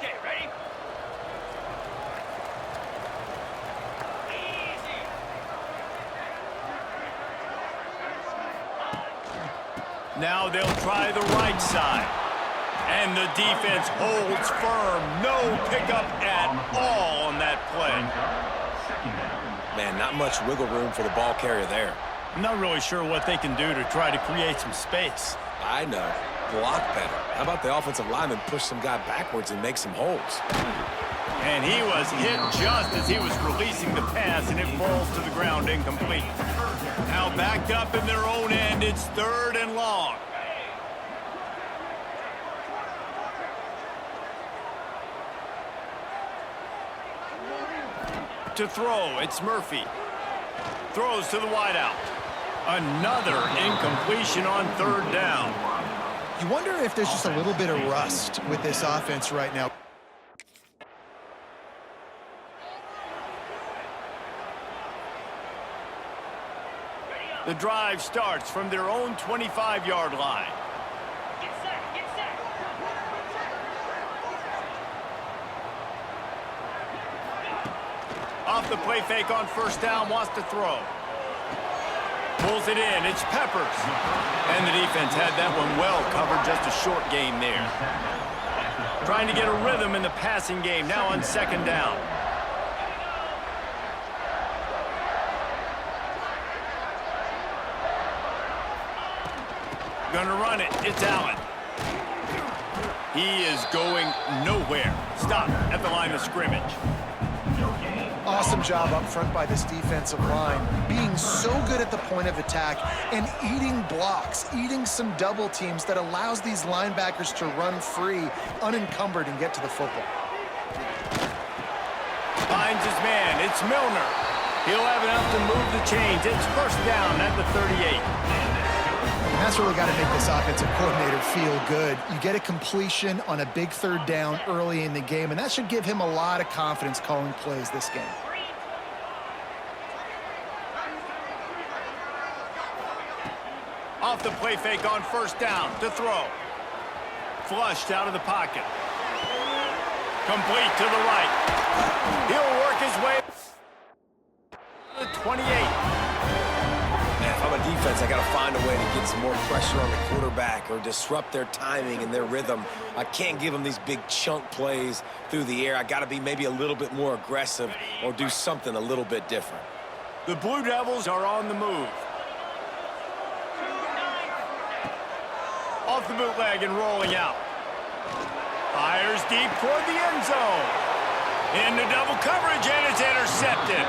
Okay, ready? Now they'll try the right side. And the defense holds firm. No pickup at all on that play. Man, not much wiggle room for the ball carrier there. I'm not really sure what they can do to try to create some space. I know. Block better. How about the offensive lineman push some guy backwards and make some holes? And he was hit just as he was releasing the pass, and it falls to the ground incomplete. Now backed up in their own end, it's 3rd and long. To throw, it's Murphy. Throws to the wideout. Another incompletion on 3rd down. You wonder if there's just a little bit of rust with this offense right now. The drive starts from their own 25-yard line. Get set, get set. Off the play fake on 1st down, wants to throw. Pulls it in, it's Peppers. And the defense had that one well covered, just a short gain there. Trying to get a rhythm in the passing game, now on 2nd down. Gonna run it, it's Allen. He is going nowhere. Stop at the line of scrimmage. Awesome job up front by this defensive line, being so good at the point of attack and eating blocks, eating some double teams that allows these linebackers to run free, unencumbered, and get to the football. Finds his man, it's Milner. He'll have enough to move the chains. It's 1st down at the 38. And that's really got to make this offensive coordinator feel good. You get a completion on a big 3rd down early in the game, and that should give him a lot of confidence calling plays this game. Off the play fake on 1st down to throw. Flushed out of the pocket. Complete to the right. He'll work his way to the 28. If I'm a defense, I got to find a way to get some more pressure on the quarterback or disrupt their timing and their rhythm. I can't give them these big chunk plays through the air. I got to be maybe a little bit more aggressive or do something a little bit different. The Blue Devils are on the move. Off the bootleg and rolling out. Fires deep toward the end zone. Into double coverage, and it's intercepted.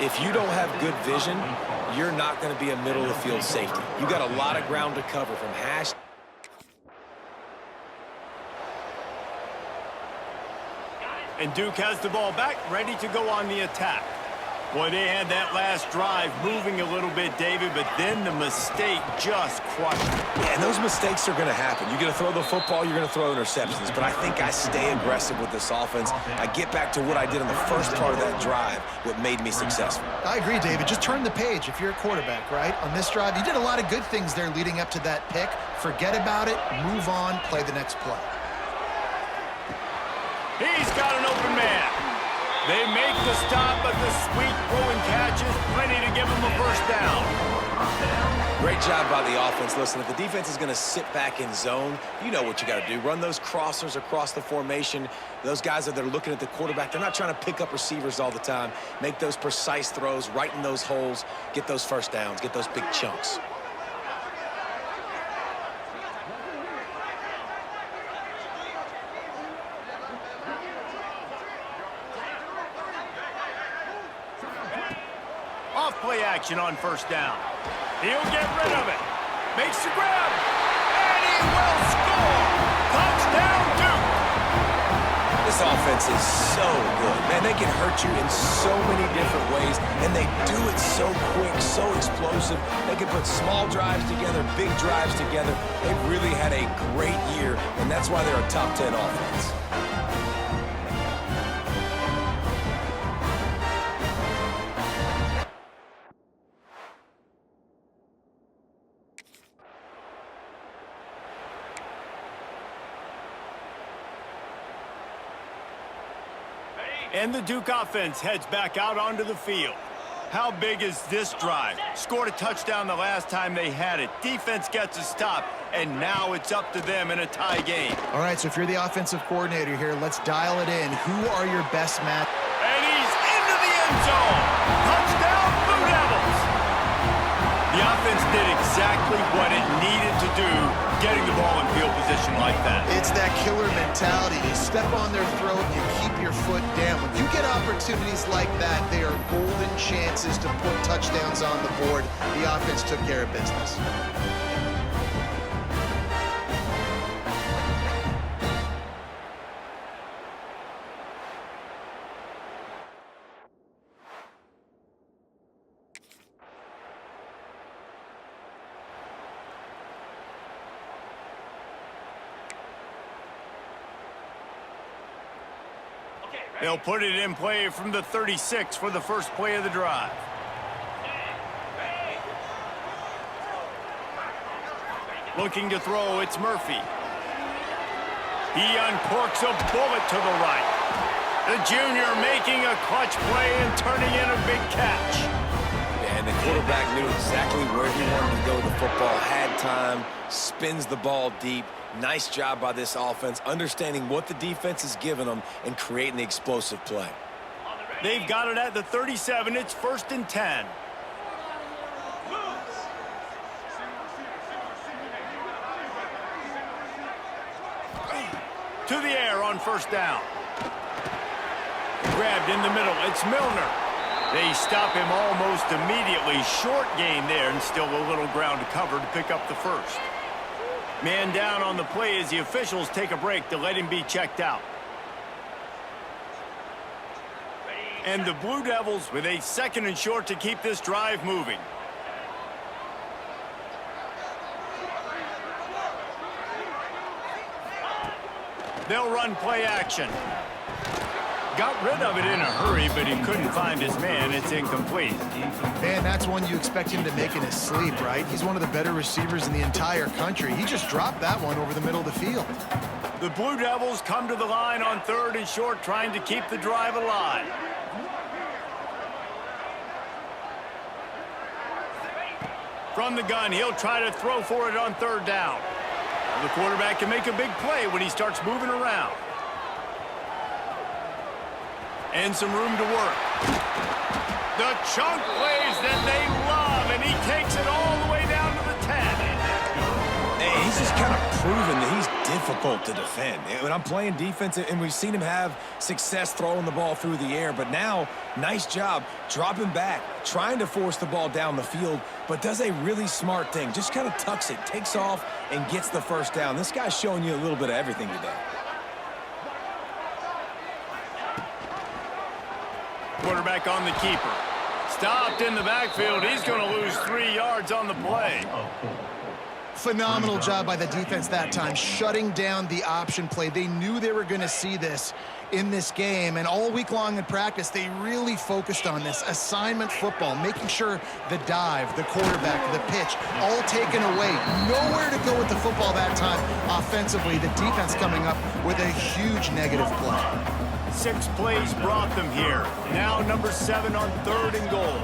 If you don't have good vision, you're not going to be a middle-of-the-field safety. You got a lot of ground to cover from hash. And Duke has the ball back, ready to go on the attack. Boy, they had that last drive moving a little bit, David, but then the mistake just crushed it. Yeah, and those mistakes are going to happen. You're going to throw the football, you're going to throw interceptions. But I think I stay aggressive with this offense. I get back to what I did in the first part of that drive, what made me successful. I agree, David. Just turn the page if you're a quarterback, right? On this drive, you did a lot of good things there leading up to that pick. Forget about it, move on, play the next play. He's got an open man. They make the stop, but the sweet throwing catch is plenty to give them a first down. Great job by the offense. Listen, if the defense is going to sit back in zone, you know what you got to do. Run those crossers across the formation. Those guys that are looking at the quarterback, they're not trying to pick up receivers all the time. Make those precise throws, right in those holes, get those first downs, get those big chunks. Play action on first down. He'll get rid of it. Makes the grab. And he will score. Touchdown, Duke. This offense is so good. Man, they can hurt you in so many different ways, and they do it so quick, so explosive. They can put small drives together, big drives together. They've really had a great year, and that's why they're a top 10 offense. And the Duke offense heads back out onto the field. How big is this drive? Scored a touchdown the last time they had it. Defense gets a stop, and now it's up to them in a tie game. All right, so if you're the offensive coordinator here, let's dial it in. Who are your best match? And he's into the end zone. Touchdown, Blue Devils. The offense did exactly what it needed to do, getting the ball in field position like that. It's that killer mentality. You step on their throat, you keep your foot down. When you get opportunities like that, they are golden chances to put touchdowns on the board. The offense took care of business. They'll put it in play from the 36 for the first play of the drive. Looking to throw, it's Murphy. He uncorks a bullet to the right. The junior making a clutch play and turning in a big catch. And the quarterback knew exactly where he wanted to go with the football, had time, spins the ball deep. Nice job by this offense, understanding what the defense is giving them and creating the explosive play. They've got it at the 37. It's 1st and 10. To the air on first down. Grabbed in the middle. It's Milner. They stop him almost immediately. Short gain there and still a little ground to cover to pick up the first. Man down on the play as the officials take a break to let him be checked out. And the Blue Devils with a 2nd and short to keep this drive moving. They'll run play action. Got rid of it in a hurry, but he couldn't find his man. It's incomplete. Man, that's one you expect him to make in his sleep, right? He's one of the better receivers in the entire country. He just dropped that one over the middle of the field. The Blue Devils come to the line on 3rd and short, trying to keep the drive alive. From the gun, he'll try to throw for it on 3rd down. The quarterback can make a big play when he starts moving around. And some room to work. The chunk plays that they love, and he takes it all the way down to the 10. Hey, he's just kind of proven that he's difficult to defend. When I'm playing defense, and we've seen him have success throwing the ball through the air, but now, nice job dropping back, trying to force the ball down the field, but does a really smart thing. Just kind of tucks it, takes off, and gets the first down. This guy's showing you a little bit of everything today. Quarterback on the keeper. Stopped in the backfield. He's going to lose 3 yards on the play. Phenomenal job by the defense that time, shutting down the option play. They knew they were going to see this in this game, and all week long in practice, they really focused on this assignment football, making sure the dive, the quarterback, the pitch, all taken away. Nowhere to go with the football that time offensively. The defense coming up with a huge negative play. 6 plays brought them here. Now number 7 on 3rd and goal.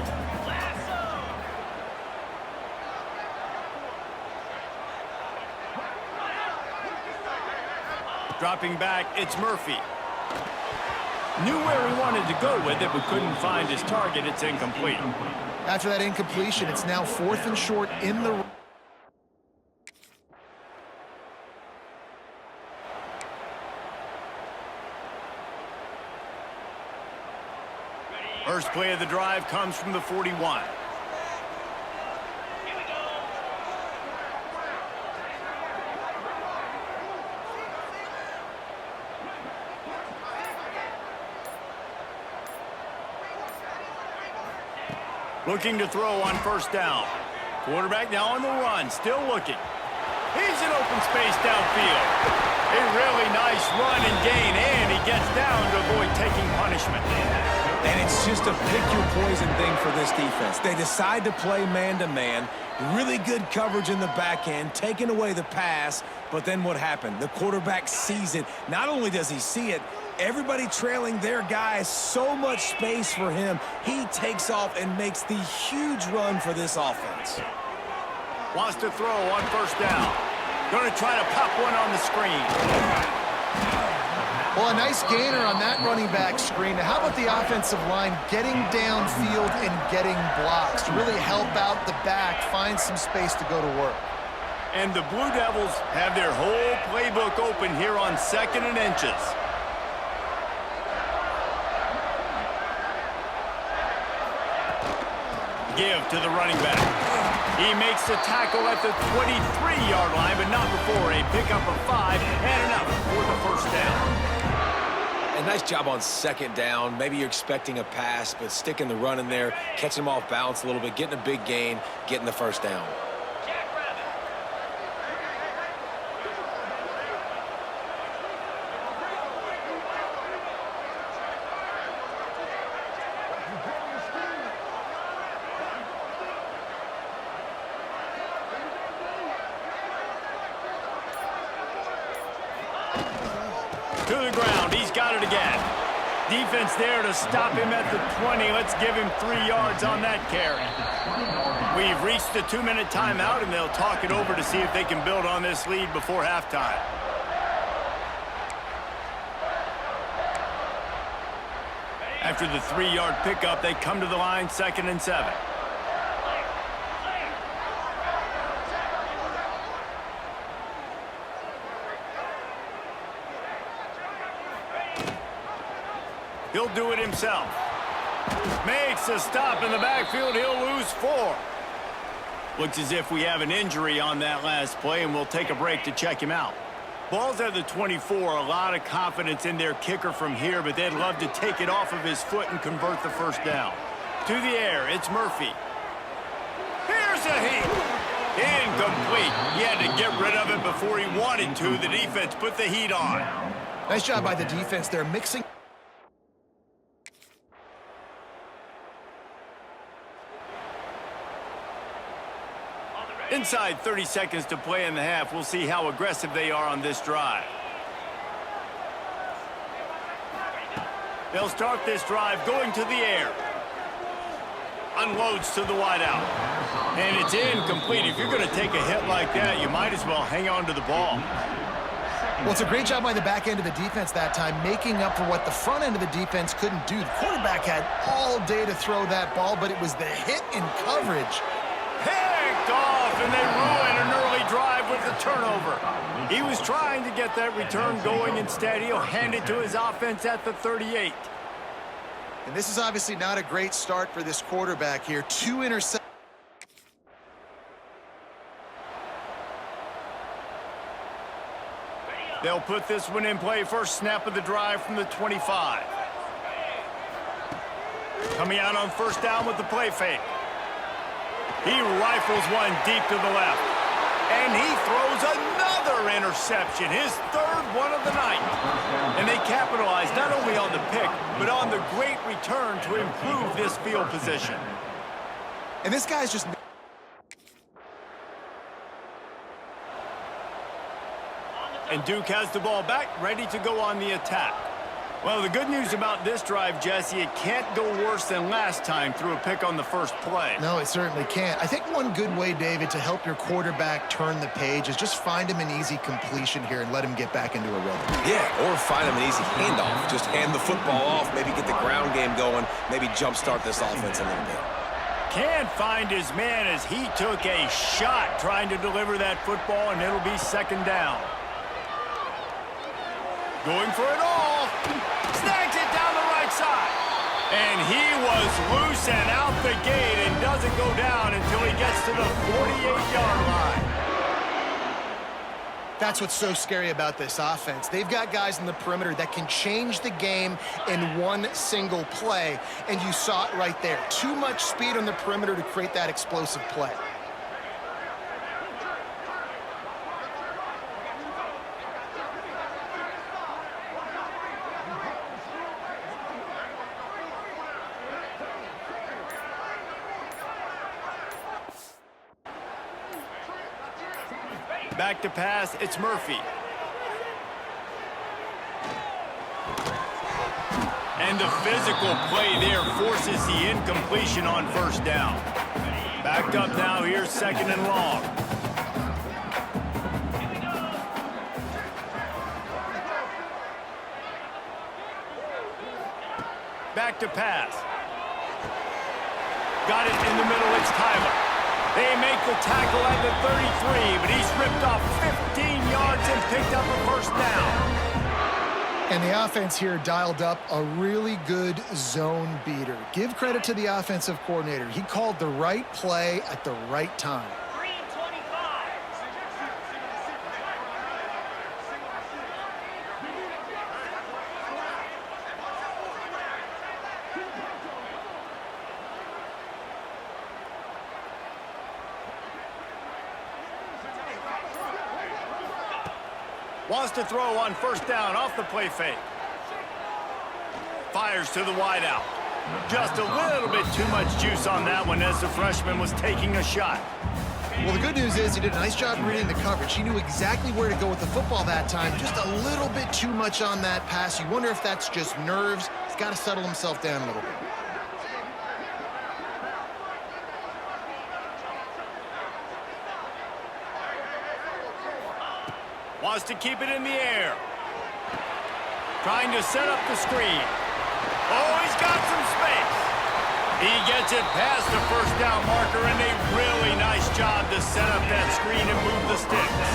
Dropping back, it's Murphy. Knew where he wanted to go with it, but couldn't find his target. It's incomplete. After that incompletion, it's now 4th and short in the... First play of the drive comes from the 41. Looking to throw on 1st down. Quarterback now on the run, still looking. He's in open space downfield. A really nice run and gain, and he gets down to avoid taking punishment. And it's just a pick-your-poison thing for this defense. They decide to play man-to-man, really good coverage in the back end, taking away the pass, but then what happened? The quarterback sees it. Not only does he see it, everybody trailing their guy, so much space for him. He takes off and makes the huge run for this offense. Wants to throw on 1st down. Going to try to pop one on the screen. Well, a nice gainer on that running back screen. How about the offensive line getting downfield and getting blocks to really help out the back, find some space to go to work? And the Blue Devils have their whole playbook open here on 2nd and inches. Give to the running back. He makes the tackle at the 23-yard line, but not before a pickup of 5 and enough for the 1st down. A nice job on 2nd down. Maybe you're expecting a pass, but sticking the run in there, catching them off balance a little bit, getting a big gain, getting the 1st down. To the ground, he's got it again. Defense there to stop him at the 20. Let's give him 3 yards on that carry. We've reached the 2-minute timeout, and they'll talk it over to see if they can build on this lead before halftime. After the 3-yard pickup, they come to the line, 2nd and 7. He'll do it himself. Makes a stop in the backfield. He'll lose 4. Looks as if we have an injury on that last play, and we'll take a break to check him out. Ball's at the 24. A lot of confidence in their kicker from here, but they'd love to take it off of his foot and convert the 1st down. To the air, it's Murphy. Here's a heat. Incomplete. He had to get rid of it before he wanted to. The defense put the heat on. Nice job by the defense there, mixing. Inside 30 seconds to play in the half. We'll see how aggressive they are on this drive. They'll start this drive going to the air. Unloads to the wideout. And it's incomplete. If you're going to take a hit like that, you might as well hang on to the ball. Well, it's a great job by the back end of the defense that time, making up for what the front end of the defense couldn't do. The quarterback had all day to throw that ball, but it was the hit in coverage. Picked off, and they ruin an early drive with the turnover. He was trying to get that return going. Instead, he'll hand it to his offense at the 38. And this is obviously not a great start for this quarterback here. 2 interceptions. They'll put this one in play. First snap of the drive from the 25. Coming out on first down with the play fake. He rifles one deep to the left. And he throws another interception, his third one of the night. And they capitalize not only on the pick, but on the great return to improve this field position. And this guy's just... And Duke has the ball back, ready to go on the attack. Well, the good news about this drive, Jesse, it can't go worse than last time through a pick on the first play. No, it certainly can't. I think one good way, David, to help your quarterback turn the page is just find him an easy completion here and let him get back into a rhythm. Yeah, or find him an easy handoff. Just hand the football off, maybe get the ground game going, maybe jumpstart this offense a little bit. Can't find his man as he took a shot trying to deliver that football, and it'll be second down. Going for it all. Snags it down the right side. And he was loose and out the gate and doesn't go down until he gets to the 48-yard line. That's what's so scary about this offense. They've got guys in the perimeter that can change the game in one single play, and you saw it right there. Too much speed on the perimeter to create that explosive play. Back to pass, it's Murphy. And the physical play there forces the incompletion on first down. Backed up now, here's second and long. Back to pass. Got it in the middle, it's Tyler. They make the tackle at the 33, but he's ripped off 15 yards and picked up a first down. And the offense here dialed up a really good zone beater. Give credit to the offensive coordinator. He called the right play at the right time. 3:25. Wants to throw on first down off the play fake. Fires to the wideout. Just a little bit too much juice on that one as the freshman was taking a shot. Well, the good news is he did a nice job reading the coverage. He knew exactly where to go with the football that time. Just a little bit too much on that pass. You wonder if that's just nerves. He's got to settle himself down a little bit. Wants to keep it in the air. Trying to set up the screen. Oh, he's got some space. He gets it past the first down marker, and a really nice job to set up that screen and move the sticks.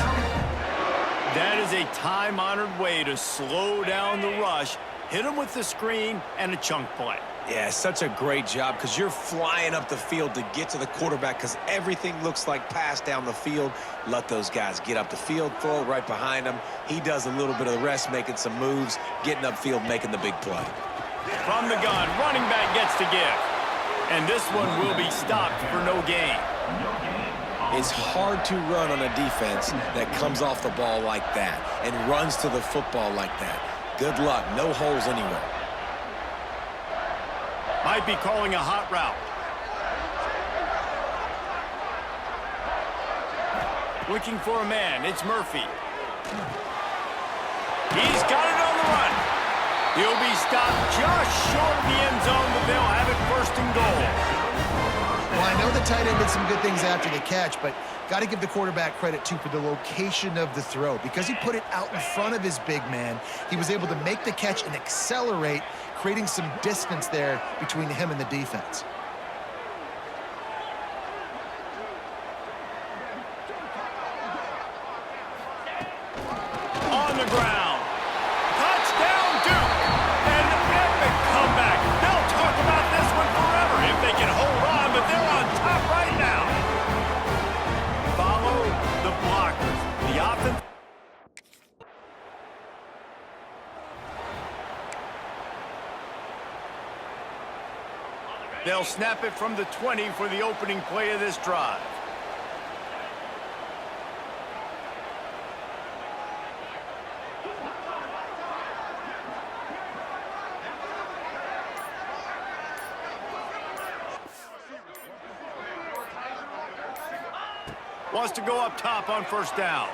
That is a time-honored way to slow down the rush, hit him with the screen, and a chunk play. Yeah, such a great job because you're flying up the field to get to the quarterback because everything looks like pass down the field. Let those guys get up the field, throw it right behind him. He does a little bit of the rest, making some moves, getting upfield, making the big play. From the gun, running back gets to give. And this one will be stopped for no gain. It's hard to run on a defense that comes off the ball like that and runs to the football like that. Good luck. No holes anywhere. Might be calling a hot route. Looking for a man. It's Murphy. He's got it on the run. He'll be stopped just short of the end zone, but they'll have it first and goal. Well, I know the tight end did some good things after the catch, but got to give the quarterback credit, too, for the location of the throw. Because he put it out in front of his big man, he was able to make the catch and accelerate, creating some distance there between him and the defense. On the ground. Touchdown, Duke. An epic comeback. They'll talk about this one forever if they can hold on, but they're on top right now. Follow the blockers. The offense. They'll snap it from the 20 for the opening play of this drive. Wants to go up top on first down.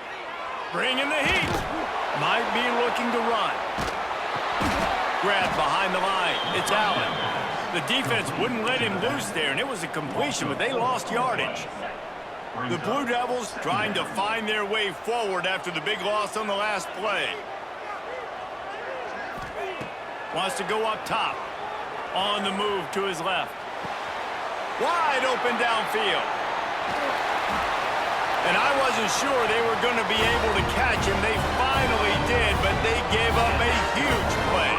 Bringing the heat. Might be looking to run. Grab behind the line. It's Allen. The defense wouldn't let him loose there, and it was a completion, but they lost yardage. The Blue Devils trying to find their way forward after the big loss on the last play. Wants to go up top. On the move to his left. Wide open downfield. And I wasn't sure they were going to be able to catch him. They finally did, but they gave up a huge play.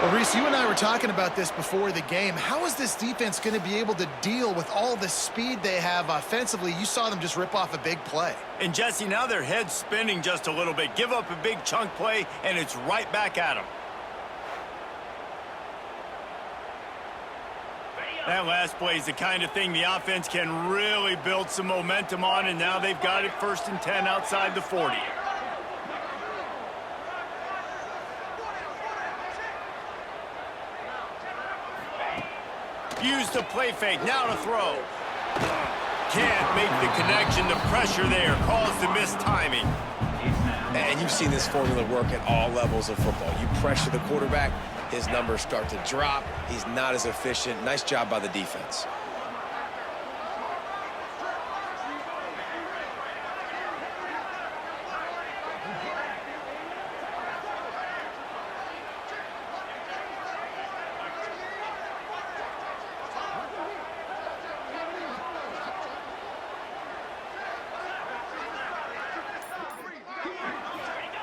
Well, Reese, you and I were talking about this before the game. How is this defense going to be able to deal with all the speed they have offensively? You saw them just rip off a big play. And, Jesse, now their head's spinning just a little bit. Give up a big chunk play, and it's right back at them. That last play is the kind of thing the offense can really build some momentum on, and now they've got it 1st and 10 outside the 40. Use the play fake, now to throw. Can't make the connection, the pressure there caused the mistiming. And you've seen this formula work at all levels of football. You pressure the quarterback, his numbers start to drop. He's not as efficient. Nice job by the defense.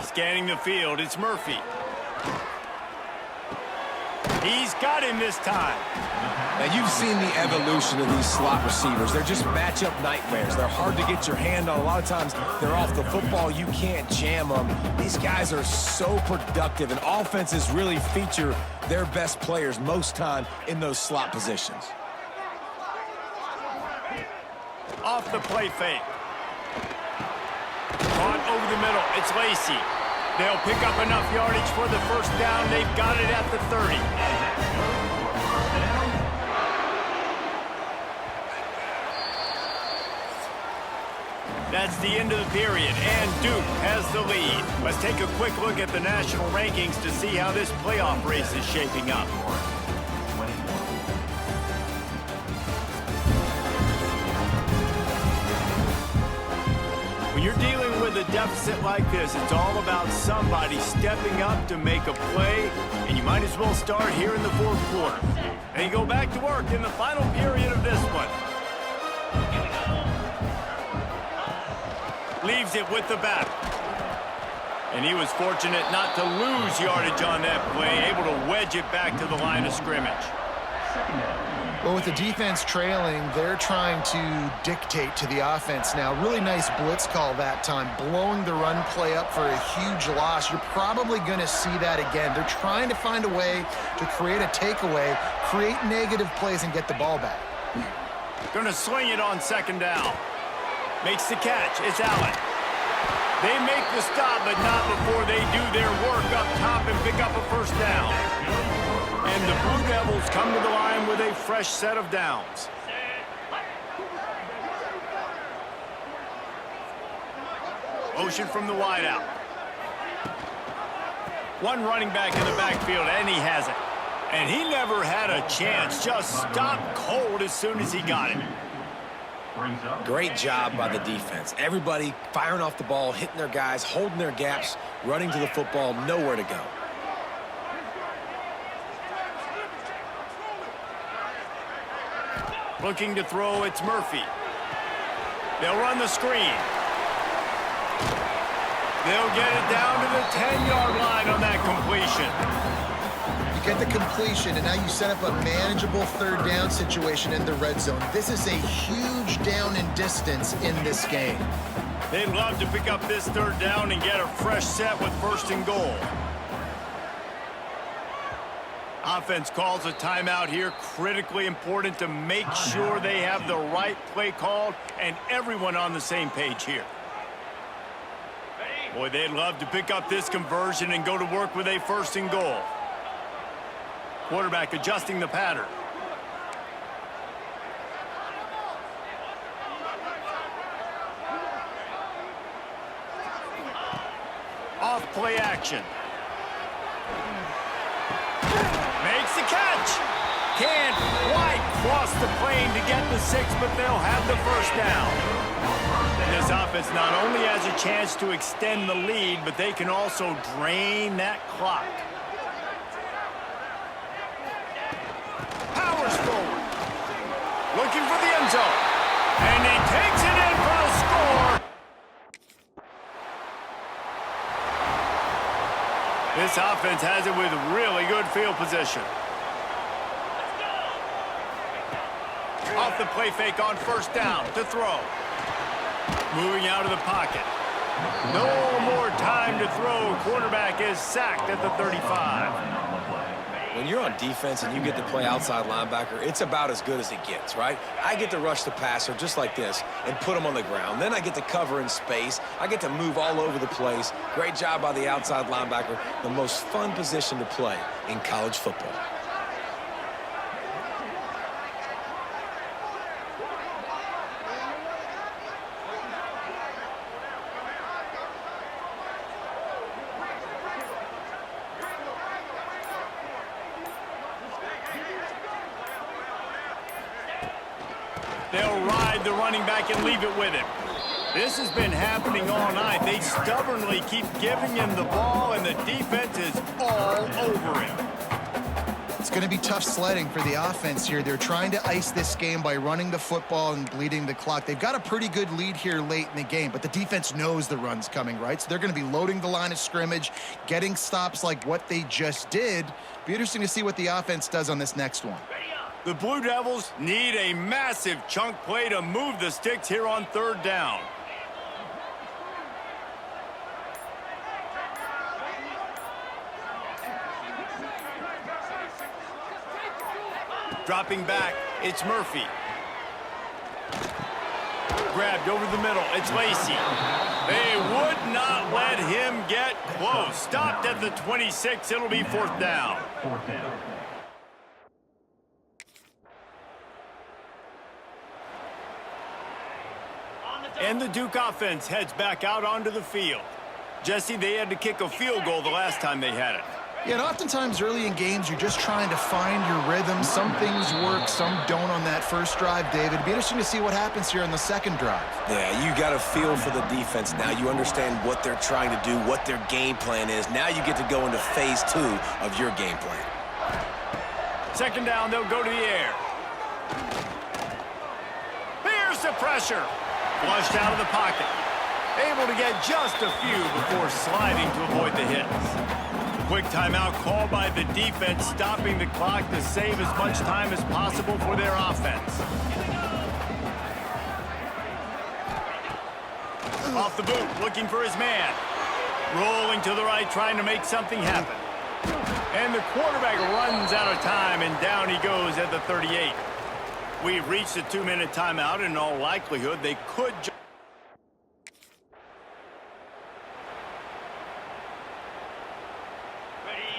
Scanning the field, it's Murphy. He's got him this time. Now, you've seen the evolution of these slot receivers. They're just matchup nightmares. They're hard to get your hand on. A lot of times, they're off the football. You can't jam them. These guys are so productive, and offenses really feature their best players most time in those slot positions. Off the play fake. Caught over the middle. It's Lacy. They'll pick up enough yardage for the 1st down. They've got it at the 30. That's the end of the period, and Duke has the lead. Let's take a quick look at the national rankings to see how this playoff race is shaping up. When you're dealing with a deficit like this, it's all about somebody stepping up to make a play, and you might as well start here in the 4th quarter. They go back to work in the final period of this one. Leaves it with the back. And he was fortunate not to lose yardage on that play, able to wedge it back to the line of scrimmage. Well, with the defense trailing, they're trying to dictate to the offense now. Really nice blitz call that time, blowing the run play up for a huge loss. You're probably going to see that again. They're trying to find a way to create a takeaway, create negative plays, and get the ball back. Going to sling it on 2nd down. Makes the catch. It's Allen. They make the stop, but not before they do their work up top and pick up a 1st down. And the Blue Devils come to the line with a fresh set of downs. Motion from the wideout. One running back in the backfield, and he has it. And he never had a chance. Just stopped cold as soon as he got it. Great job by the defense. Everybody firing off the ball, hitting their guys, holding their gaps, running to the football, nowhere to go. Looking to throw, it's Murphy. They'll run the screen. They'll get it down to the 10-yard line on that completion. You get the completion, and now you set up a manageable 3rd down situation in the red zone. This is a huge down in distance in this game. They'd love to pick up this 3rd down and get a fresh set with 1st and goal. Offense calls a timeout here. Critically important to make sure they have the right play called and everyone on the same page here. Boy, they'd love to pick up this conversion and go to work with a 1st and goal. Quarterback adjusting the pattern. Off play action. Makes the catch. Can't quite cross the plane to get the 6, but they'll have the 1st down. And this offense not only has a chance to extend the lead, but they can also drain that clock. Powers forward. Looking for the end zone. And he takes it in for a score. This offense has it with really good field position. Off the play fake on 1st down to throw. Moving out of the pocket. No more time to throw. Quarterback is sacked at the 35. When you're on defense and you get to play outside linebacker, it's about as good as it gets, right? I get to rush the passer just like this and put him on the ground. Then I get to cover in space. I get to move all over the place. Great job by the outside linebacker. The most fun position to play in college football. They'll ride the running back and leave it with him. This has been happening all night. They stubbornly keep giving him the ball, and the defense is all over him. It's going to be tough sledding for the offense here. They're trying to ice this game by running the football and bleeding the clock. They've got a pretty good lead here late in the game, but the defense knows the run's coming, right? So they're going to be loading the line of scrimmage, getting stops like what they just did. Be interesting to see what the offense does on this next one. The Blue Devils need a massive chunk play to move the sticks here on 3rd down. Dropping back, it's Murphy. Grabbed over the middle, it's Lacey. They would not let him get close. Stopped at the 26, it'll be 4th down. And the Duke offense heads back out onto the field. Jesse, they had to kick a field goal the last time they had it. Yeah, and oftentimes early in games, you're just trying to find your rhythm. Some things work, some don't on that first drive, David. It'd be interesting to see what happens here on the 2nd drive. Yeah, you got a feel for the defense now. You understand what they're trying to do, what their game plan is. Now you get to go into phase 2 of your game plan. 2nd down, they'll go to the air. Here's the pressure. Flushed out of the pocket. Able to get just a few before sliding to avoid the hits. Quick timeout called by the defense, stopping the clock to save as much time as possible for their offense. Off the boot, looking for his man. Rolling to the right, trying to make something happen. And the quarterback runs out of time, and down he goes at the 38. We've reached a 2-minute timeout, and in all likelihood, they could...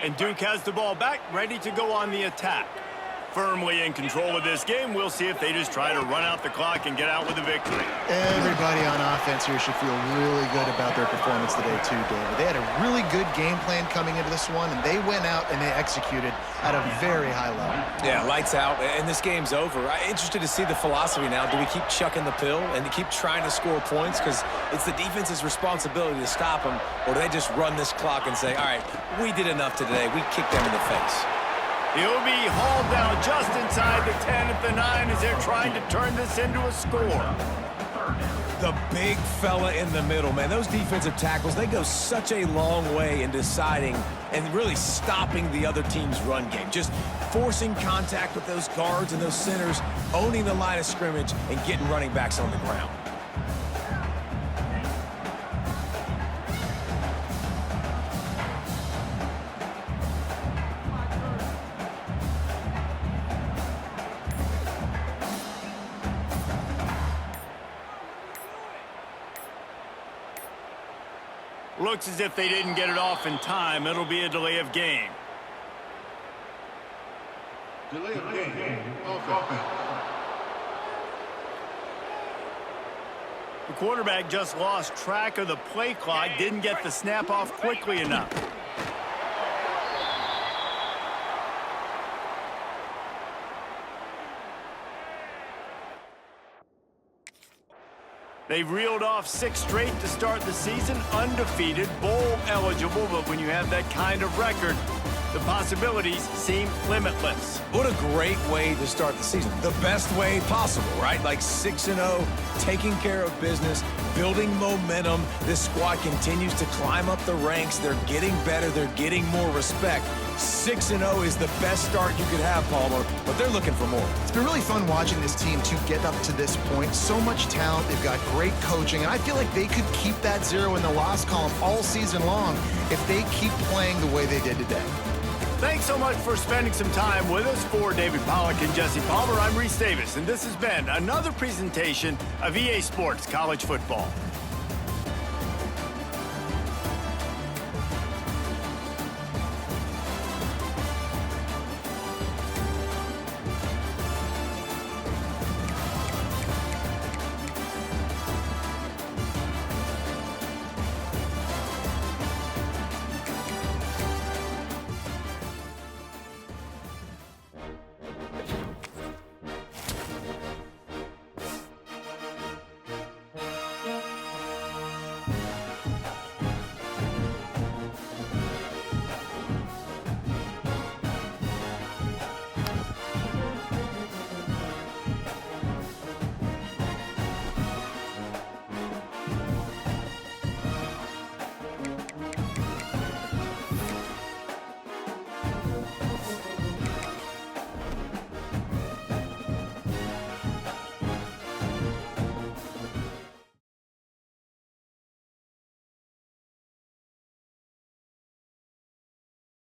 And Duke has the ball back, ready to go on the attack. Firmly in control of this game. We'll see if they just try to run out the clock and get out with a victory. Everybody on offense here should feel really good about their performance today too, David. They had a really good game plan coming into this one, and they went out and they executed at a very high level. Yeah, lights out, and this game's over. I'm interested to see the philosophy now. Do we keep chucking the pill and to keep trying to score points? Because it's the defense's responsibility to stop them, or do they just run this clock and say, all right, we did enough today. We kicked them in the face. He'll be hauled down just inside the 10 at the 9 as they're trying to turn this into a score. The big fella in the middle, man. Those defensive tackles, they go such a long way in deciding and really stopping the other team's run game. Just forcing contact with those guards and those centers, owning the line of scrimmage, and getting running backs on the ground. Looks as if they didn't get it off in time. It'll be a delay of game. Delay of game. Offense. The quarterback just lost track of the play clock, didn't get the snap off quickly enough. They've reeled off 6 straight to start the season, undefeated, bowl eligible, but when you have that kind of record, the possibilities seem limitless. What a great way to start the season. The best way possible, right? Like 6-0, taking care of business, building momentum. This squad continues to climb up the ranks. They're getting better. They're getting more respect. 6-0 is the best start you could have, Palmer, but they're looking for more. It's been really fun watching this team to get up to this point. So much talent. They've got great coaching, and I feel like they could keep that 0 in the loss column all season long if they keep playing the way they did today. Thanks so much for spending some time with us. For David Pollack and Jesse Palmer, I'm Reese Davis, and this has been another presentation of EA Sports College Football.